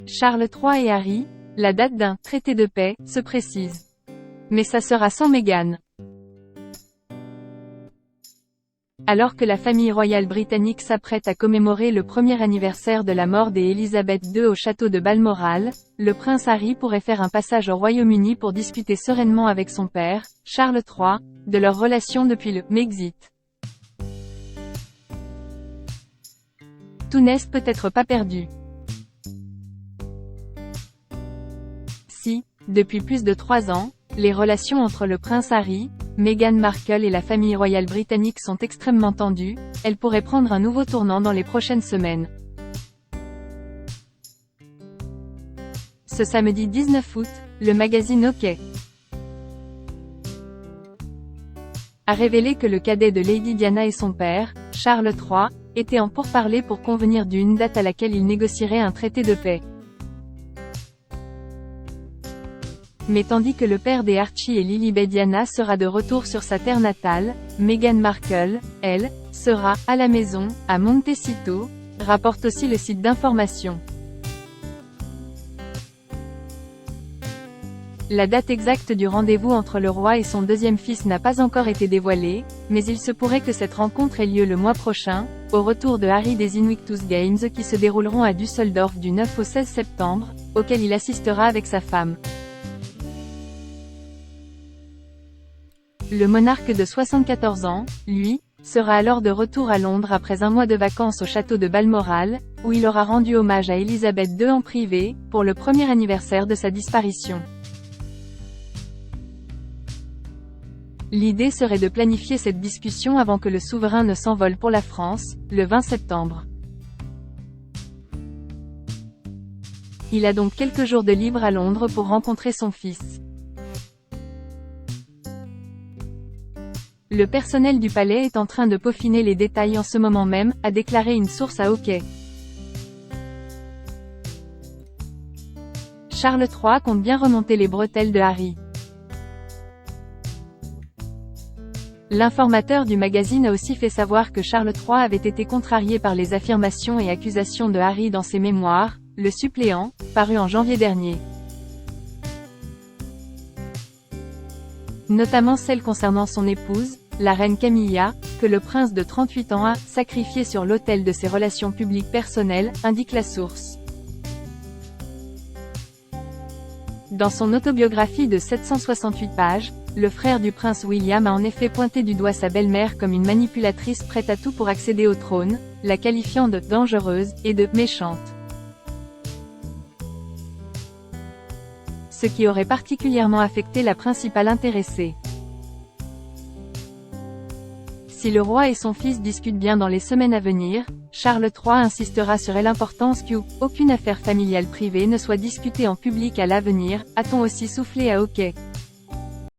Charles III et Harry, la date d'un « traité de paix » se précise. Mais ça sera sans Meghan. Alors que la famille royale britannique s'apprête à commémorer le premier anniversaire de la mort d'Élisabeth II au château de Balmoral, le prince Harry pourrait faire un passage au Royaume-Uni pour discuter sereinement avec son père, Charles III, de leur relation depuis le « Brexit ». Tout n'est peut-être pas perdu. Si, depuis plus de 3 ans, les relations entre le prince Harry, Meghan Markle et la famille royale britannique sont extrêmement tendues, elles pourraient prendre un nouveau tournant dans les prochaines semaines. Ce samedi 19 août, le magazine OK a révélé que le cadet de Lady Diana et son père, Charles III, étaient en pourparlers pour convenir d'une date à laquelle ils négocieraient un traité de paix. Mais tandis que le père des Archie et Lilibet Diana sera de retour sur sa terre natale, Meghan Markle, elle, sera « à la maison » à Montecito, rapporte aussi le site d'information. La date exacte du rendez-vous entre le roi et son deuxième fils n'a pas encore été dévoilée, mais il se pourrait que cette rencontre ait lieu le mois prochain, au retour de Harry des Invictus Games qui se dérouleront à Düsseldorf du 9 au 16 septembre, auquel il assistera avec sa femme. Le monarque de 74 ans, lui, sera alors de retour à Londres après un mois de vacances au château de Balmoral, où il aura rendu hommage à Élisabeth II en privé, pour le premier anniversaire de sa disparition. L'idée serait de planifier cette discussion avant que le souverain ne s'envole pour la France, le 20 septembre. Il a donc quelques jours de libre à Londres pour rencontrer son fils. Le personnel du palais est en train de peaufiner les détails en ce moment même, a déclaré une source à OK. Charles III compte bien remonter les bretelles de Harry. L'informateur du magazine a aussi fait savoir que Charles III avait été contrarié par les affirmations et accusations de Harry dans ses mémoires, Le suppléant, paru en janvier dernier. Notamment celles concernant son épouse, la reine Camilla, que le prince de 38 ans a « sacrifié sur l'autel de ses relations publiques personnelles », indique la source. Dans son autobiographie de 768 pages, le frère du prince William a en effet pointé du doigt sa belle-mère comme une manipulatrice prête à tout pour accéder au trône, la qualifiant de « dangereuse » et de « méchante ». Ce qui aurait particulièrement affecté la principale intéressée. Si le roi et son fils discutent bien dans les semaines à venir, Charles III insistera sur l'importance qu'aucune affaire familiale privée ne soit discutée en public à l'avenir, a-t-on aussi soufflé à OK.